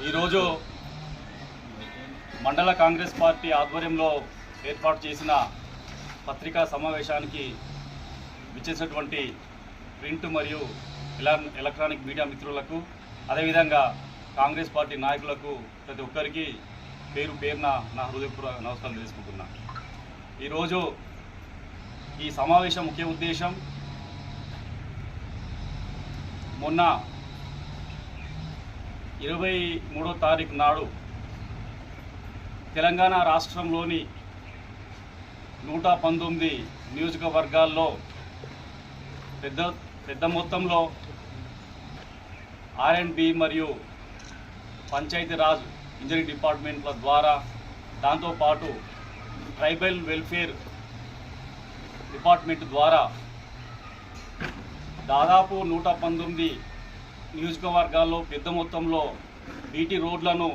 ఈరోజు మండల కాంగ్రెస్ పార్టీ ఆధ్వర్యంలో ఏర్పాటు చేసిన పత్రికా సమావేశానికి విచ్చేసినటువంటి ప్రింట్ మరియు ఎలక్ట్రానిక్ మీడియా మిత్రులకు, అదేవిధంగా కాంగ్రెస్ పార్టీ నాయకులకు ప్రతి ఒక్కరికి పేరు పేరున నా హృదయపూర్వక నమస్కారం తెలుసుకుంటున్నా. ఈరోజు ఈ సమావేశం ముఖ్య ఉద్దేశం, మొన్న 23వ తారీఖు నాడు తెలంగాణ రాష్ట్రంలోని 119 నియోజకవర్గాల్లో పెద్ద మొత్తంలో R&B మరియు పంచాయతీరాజ్ ఇంజనీరింగ్ డిపార్ట్మెంట్ల ద్వారా, దాంతోపాటు ట్రైబల్ వెల్ఫేర్ డిపార్ట్మెంట్ ద్వారా దాదాపు 119 నియోజకవర్గాల్లో పెద్ద మొత్తంలో బీటీ రోడ్లను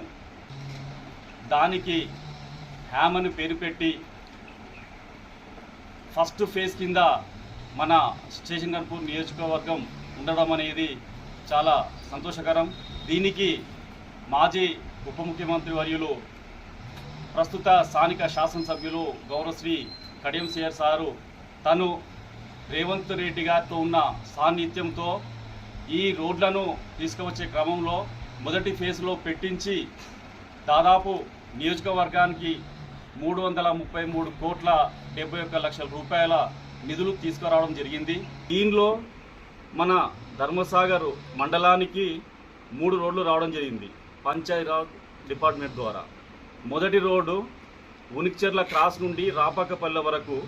దానికి హ్యామ్ అని పేరు పెట్టి ఫస్ట్ ఫేజ్ కింద మన స్టేషన్ గన్పూర్ నియోజకవర్గం ఉండడం అనేది చాలా సంతోషకరం. దీనికి మాజీ ఉప ముఖ్యమంత్రి వర్యులు, ప్రస్తుత స్థానిక శాసనసభ్యులు గౌరవశ్రీ కడియం శ్రీహరి సారు తను రేవంత్ రెడ్డి గారితో ఉన్న సాన్నిధ్యంతో ఈ రోడ్లను తీసుకువచ్చే క్రమంలో మొదటి ఫేజ్లో పెట్టించి దాదాపు నియోజకవర్గానికి 333 కోట్ల 71 లక్షల రూపాయల నిధులు తీసుకురావడం జరిగింది. దీనిలో మన ధర్మసాగర్ మండలానికి 3 రోడ్లు రావడం జరిగింది పంచాయతీరాజ్ డిపార్ట్మెంట్ ద్వారా. మొదటి రోడ్డు ఉనిక్చెర్ల క్రాస్ నుండి రాపాకపల్లె వరకు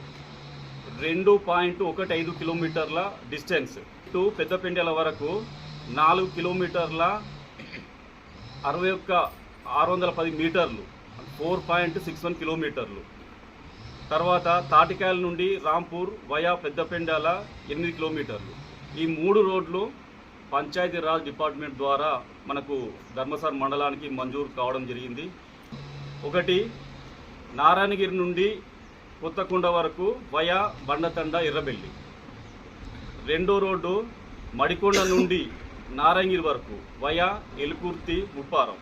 2.15 కిలోమీటర్ల డిస్టెన్స్, టు పెద్దపెండెల వరకు 4 కిలోమీటర్ల 610 మీటర్లు, 4.61 కిలోమీటర్లు. తర్వాత తాటికాయల నుండి రాంపూర్ వయా పెద్దపెండెల 8 కిలోమీటర్లు. ఈ 3 రోడ్లు పంచాయతీరాజ్ డిపార్ట్మెంట్ ద్వారా మనకు ధర్మసాగర్ మండలానికి మంజూరు కావడం జరిగింది. ఒకటి నారాయణగిరి నుండి కొత్తకొండ వరకు వయా బండతండ ఎర్రబెల్లి. రెండో రోడ్డు మడికొండ నుండి నారాయణగిరి వరకు వయా ఎలుకుర్తి ముప్పారం.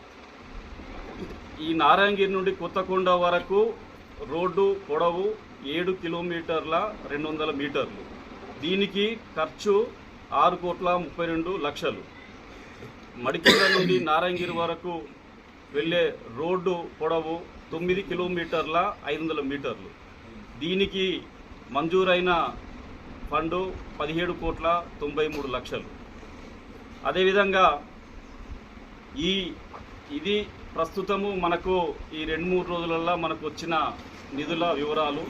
ఈ నారాయణగిరి నుండి కొత్తకొండ వరకు రోడ్డు పొడవు 7 కిలోమీటర్ల 200 మీటర్లు. దీనికి ఖర్చు 6,32 లక్షలు. మడికొండ నుండి నారాయణగిరి వరకు వెళ్ళే రోడ్డు పొడవు 9 కిలోమీటర్ల 500 మీటర్లు. దీనికి మంజూరైన ఫండు 17,93 లక్షలు. అదేవిధంగా ఇది ప్రస్తుతము మనకు ఈ 2-3 రోజులలో మనకు వచ్చిన నిధుల వివరాలు.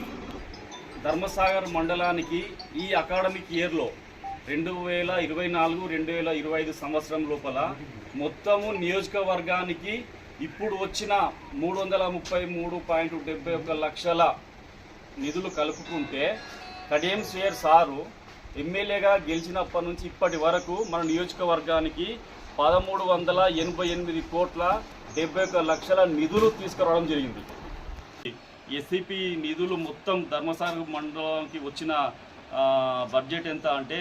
ధర్మసాగర్ మండలానికి ఈ అకాడమిక్ ఇయర్లో 2024-2025 సంవత్సరం లోపల మొత్తము నియోజకవర్గానికి ఇప్పుడు వచ్చిన 333.71 లక్షల నిధులు కలుపుకుంటే కడియం శ్రీహరి సారు ఎమ్మెల్యేగా గెలిచినప్పటి నుంచి ఇప్పటి వరకు మన నియోజకవర్గానికి 1,388 కోట్ల 71 లక్షల నిధులు తీసుకురావడం జరిగింది. ఎస్సీపీ నిధులు మొత్తం ధర్మసాగర్ మండలానికి వచ్చిన బడ్జెట్ ఎంత అంటే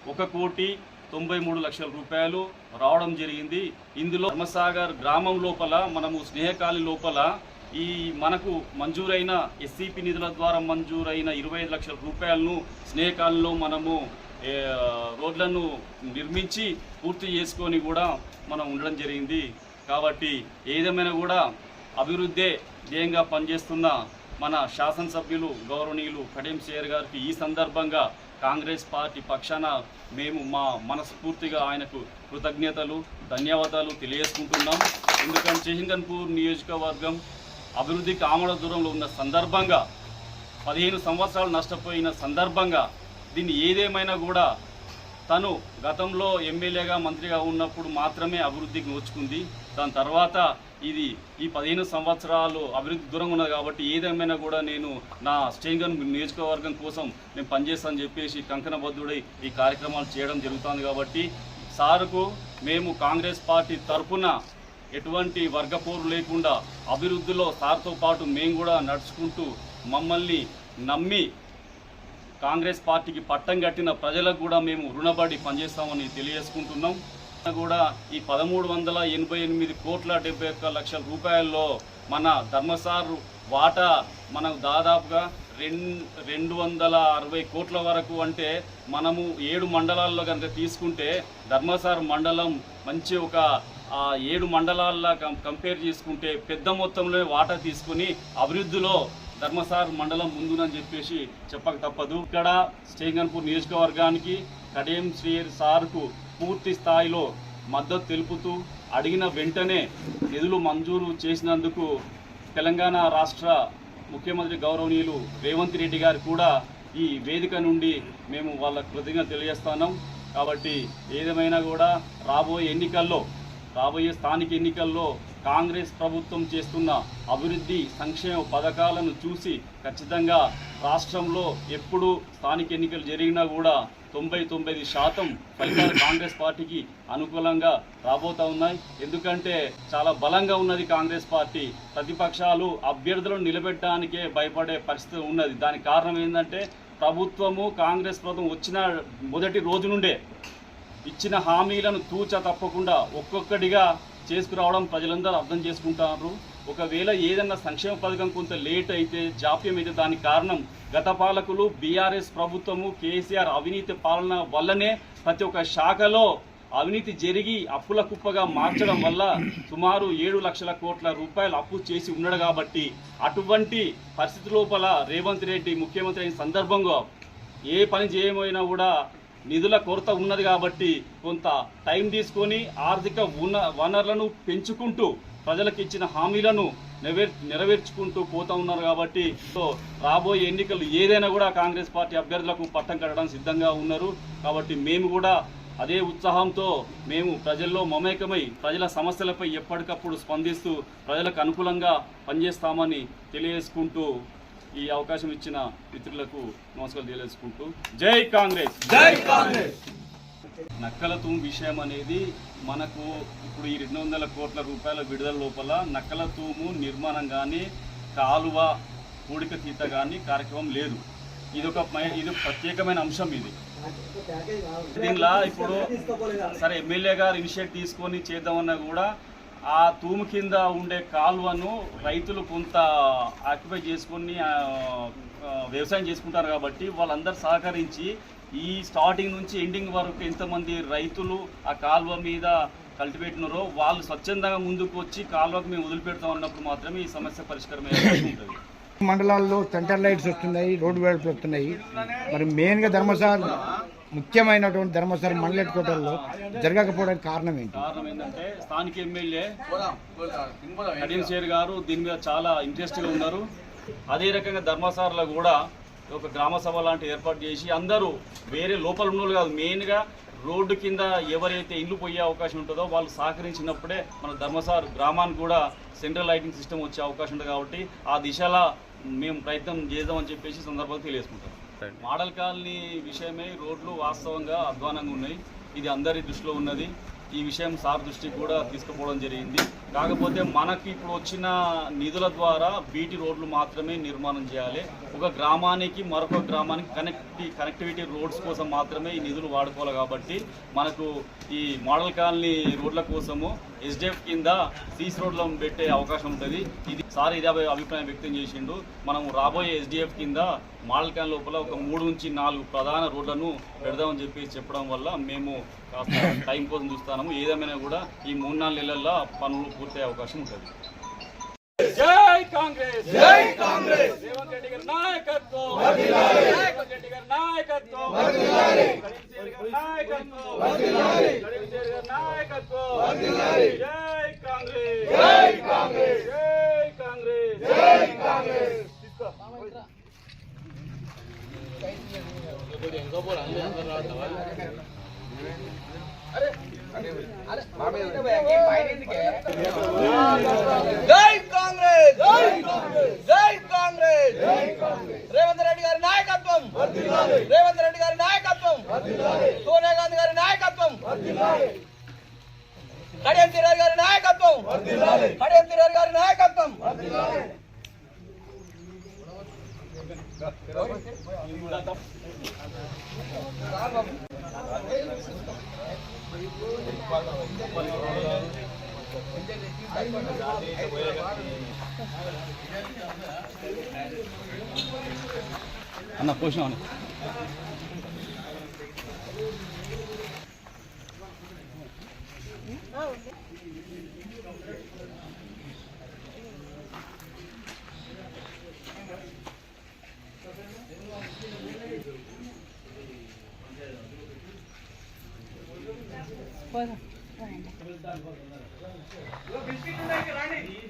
1,93 లక్షల రూపాయలు రావడం జరిగింది. ఇందులో ధర్మసాగర్ గ్రామం లోపల మనము స్నేహకాలి లోపల ఈ మనకు మంజూరైన ఎస్సీపీ నిధుల ద్వారా మంజూరైన 25 లక్షల రూపాయలను స్నేహకాలంలో మనము రోడ్లను నిర్మించి పూర్తి చేసుకొని కూడా మనం ఉండడం జరిగింది. కాబట్టి ఏదేమైనా కూడా అభివృద్ధే ధ్యేయంగా పనిచేస్తున్న మన శాసనసభ్యులు గౌరవనీయులు కడియం శ్రీహరి గారికి ఈ సందర్భంగా కాంగ్రెస్ పార్టీ పక్షాన మేము మా మనస్ఫూర్తిగా ఆయనకు కృతజ్ఞతలు, ధన్యవాదాలు తెలియజేసుకుంటున్నాం. ఎందుకంటే స్టేషన్ గన్పూర్ నియోజకవర్గం అభివృద్ధికి ఆమడ దూరంలో ఉన్న సందర్భంగా 15 సంవత్సరాలు నష్టపోయిన సందర్భంగా దీన్ని ఏదేమైనా కూడా తను గతంలో ఎమ్మెల్యేగా మంత్రిగా ఉన్నప్పుడు మాత్రమే అభివృద్ధికి నోచుకుంది. దాని తర్వాత ఈ 15 సంవత్సరాలు అభివృద్ధి దూరంగా ఉన్నది. కాబట్టి ఏదేమైనా కూడా నేను నా స్టేషన్ నియోజకవర్గం కోసం నేను పనిచేస్తానని చెప్పేసి కంకణబద్ధుడై ఈ కార్యక్రమాలు చేయడం జరుగుతుంది. కాబట్టి సార్కు మేము కాంగ్రెస్ పార్టీ తరఫున ఎటువంటి వర్గపోరు లేకుండా అభివృద్ధిలో సార్తో పాటు మేము కూడా నడుచుకుంటూ మమ్మల్ని నమ్మి కాంగ్రెస్ పార్టీకి పట్టం కట్టిన ప్రజలకు కూడా మేము రుణపడి పనిచేస్తామని తెలియజేసుకుంటున్నాం. కూడా ఈ 1388 కోట్ల 71 లక్షల రూపాయల్లో మన ధర్మసార్ వాటా మనకు దాదాపుగా 260 కోట్ల వరకు. అంటే మనము 7 మండలాల్లో కనుక తీసుకుంటే ధర్మసార్ మండలం మంచి ఒక 7 మండలాల్లో కంపేర్ చేసుకుంటే పెద్ద మొత్తంలో వాటా తీసుకుని అభివృద్ధిలో ధర్మసార్ మండలం ముందునని చెప్పేసి చెప్పక తప్పదు. ఇక్కడ స్టేగన్పూర్ నియోజకవర్గానికి కడియం శ్రీ సార్కు పూర్తి స్థాయిలో మద్దతు తెలుపుతూ అడిగిన వెంటనే నిధులు మంజూరు చేసినందుకు తెలంగాణ రాష్ట్ర ముఖ్యమంత్రి గౌరవనీయులు రేవంత్ రెడ్డి గారు కూడా ఈ వేదిక నుండి మేము వాళ్ళ కృతజ్ఞత తెలియజేస్తున్నాం. కాబట్టి ఏదేమైనా కూడా రాబోయే స్థానిక ఎన్నికల్లో కాంగ్రెస్ ప్రభుత్వం చేస్తున్న అభివృద్ధి సంక్షేమ పథకాలను చూసి ఖచ్చితంగా రాష్ట్రంలో ఎప్పుడు స్థానిక ఎన్నికలు జరిగినా కూడా 99% ఫలితాలు కాంగ్రెస్ పార్టీకి అనుకూలంగా రాబోతూ ఉన్నాయి. ఎందుకంటే చాలా బలంగా ఉన్నది కాంగ్రెస్ పార్టీ. ప్రతిపక్షాలు అభ్యర్థులను నిలబెట్టడానికే భయపడే పరిస్థితి ఉన్నది. దానికి కారణం ఏంటంటే కాంగ్రెస్ ప్రభుత్వం వచ్చిన మొదటి రోజు నుండే ఇచ్చిన హామీలను తూచా తప్పకుండా ఒక్కొక్కటిగా చేసుకురావడం ప్రజలందరూ అర్థం చేసుకుంటారు. ఒకవేళ ఏదన్నా సంక్షేమ పథకం కొంత లేట్ అయితే, జాప్యం అయితే దానికి కారణం గత పాలకులు బీఆర్ఎస్ ప్రభుత్వము కేసీఆర్ అవినీతి పాలన వల్లనే ప్రతి ఒక్క శాఖలో అవినీతి జరిగి అప్పుల కుప్పగా మార్చడం వల్ల సుమారు 7 లక్షల కోట్ల రూపాయలు అప్పు చేసి ఉన్నాడు. కాబట్టి అటువంటి పరిస్థితి లోపల రేవంత్ రెడ్డి ముఖ్యమంత్రి అయిన సందర్భంగా ఏ పని చేయమైనా కూడా నిధుల కొరత ఉన్నది. కాబట్టి కొంత టైం తీసుకొని ఆర్థిక వనరులను పెంచుకుంటూ ప్రజలకు ఇచ్చిన హామీలను నెరవేర్చుకుంటూ పోతూ ఉన్నారు. కాబట్టి రాబోయే ఎన్నికలు ఏదైనా కూడా కాంగ్రెస్ పార్టీ అభ్యర్థులకు పట్టం కట్టడానికి సిద్ధంగా ఉన్నారు. కాబట్టి మేము కూడా అదే ఉత్సాహంతో మేము ప్రజల్లో మమేకమై ప్రజల సమస్యలపై ఎప్పటికప్పుడు స్పందిస్తూ ప్రజలకు అనుకూలంగా పనిచేస్తామని తెలియజేసుకుంటూ ఈ అవకాశం ఇచ్చిన మిత్రులకు నమస్కారం తెలియజేసుకుంటూ జై కాంగ్రెస్, జై కాంగ్రెస్. నక్కల తూము విషయం అనేది మనకు ఇప్పుడు ఈ 200 కోట్ల రూపాయల విడుదల లోపల నక్కల తూము నిర్మాణం కానీ కాలువ పూడిక తీత కానీ కార్యక్రమం లేదు. ఇది ప్రత్యేకమైన అంశం. దీనిలా ఇప్పుడు సరే ఎమ్మెల్యే గారు ఇనిషియేటివ్ తీసుకొని చేద్దామన్నా కూడా ఆ తూము కింద ఉండే కాలువను రైతులు కొంత ఆక్యుపై చేసుకొని వ్యవసాయం చేసుకుంటారు. కాబట్టి వాళ్ళందరూ సహకరించి ఈ స్టార్టింగ్ నుంచి ఎండింగ్ వరకు ఎంతమంది రైతులు ఆ కాలువ మీద కల్టివేట్నారో వాళ్ళు స్వచ్ఛందంగా ముందుకు వచ్చి కాలువకు మేము వదిలిపెడతాం అన్నప్పుడు మాత్రమే ఈ సమస్య పరిష్కారమే ఉంటుంది. మండలాల్లో సెంటర్ లైట్స్ వస్తున్నాయి, రోడ్డు వేడుపులు వస్తున్నాయి. మరి మెయిన్గా ముఖ్యమైనటువంటి ధర్మసార్ మండల హెడ్ క్వార్టర్లో జరగకపోవడానికి కారణం ఏంటి? కారణం ఏంటంటే స్థానిక ఎమ్మెల్యే కడియం షేర్ గారు దీని మీద చాలా ఇంట్రెస్ట్గా ఉన్నారు. అదే రకంగా ధర్మసార్లో కూడా ఒక గ్రామ సభ లాంటి ఏర్పాటు చేసి అందరూ వేరే లోపల ఉన్నోళ్ళు కాదు, మెయిన్గా రోడ్డు కింద ఎవరైతే ఇల్లు పోయే అవకాశం ఉంటుందో వాళ్ళు సహకరించినప్పుడే మన ధర్మసార్ గ్రామానికి కూడా సెంట్రల్ లైటింగ్ సిస్టమ్ వచ్చే అవకాశం ఉంటుంది. కాబట్టి ఆ దిశలో మేము ప్రయత్నం చేద్దామని చెప్పేసి సందర్భంగా తెలియజేసుకుంటాం. మోడల్ కాలనీ విషయమై రోడ్లు వాస్తవంగా అధ్వానంగా ఉన్నాయి. ఇది అందరి దృష్టిలో ఉన్నది. ఈ విషయం సార్ దృష్టికి కూడా తీసుకుపోవడం జరిగింది. కాకపోతే మనకి ఇప్పుడు వచ్చిన నిధుల ద్వారా బీటీ రోడ్లు మాత్రమే నిర్మాణం చేయాలి. ఒక గ్రామానికి మరొక గ్రామానికి కనెక్టివిటీ రోడ్స్ కోసం మాత్రమే ఈ నిధులు వాడుకోవాలి. కాబట్టి మనకు ఈ మోడల్ కాలనీ రోడ్ల కోసము ఎస్డిఎఫ్ కింద సీస్ రోడ్లను పెట్టే అవకాశం ఉంటుంది. ఇది సార్ ఇదే అభిప్రాయం వ్యక్తం చేసిండు. మనం రాబోయే ఎస్డిఎఫ్ కింద మోడల్ కాలనీ లోపల ఒక 3 నుంచి 4 ప్రధాన రోడ్లను పెడదామని చెప్పడం వల్ల మేము టైం కోసం చూస్తున్నాము. ఏదేమైనా కూడా ఈ 3-4 నెలల్లో పనులు పూర్తయ్యే అవకాశం ఉంటుంది. జై కాంగ్రెస్, జై కాంగ్రెస్. రేవంత్ రెడ్డి గారి నాయకత్వం వర్ధిల్లాలి, రేవంత్ రెడ్డి గారి నాయకత్వం వర్ధిల్లాలి, నాయకత్వం వర్ధిల్లాలి. జై కాంగ్రెస్, జై కాంగ్రెస్, జై కాంగ్రెస్, జై కాంగ్రెస్. జై కాంగ్రెస్, జై కాంగ్రెస్, జై కాంగ్రెస్, జై కాంగ్రెస్. రేవంత్ రెడ్డి గారి నాయకత్వం వర్ధిల్లాలి, రేవంత్ రెడ్డి గారి నాయకత్వం వర్ధిల్లాలి, సోనియా గాంధీ గారి నాయకత్వం వర్ధిల్లాలి, కడియం శ్రీహరి గారి నాయకత్వం వర్ధిల్లాలి, కడియం శ్రీహరి గారి నాయకత్వం వర్ధిల్లాలి. అన్న పోషణ బిస్కెట్ ఉన్నాయి రాండి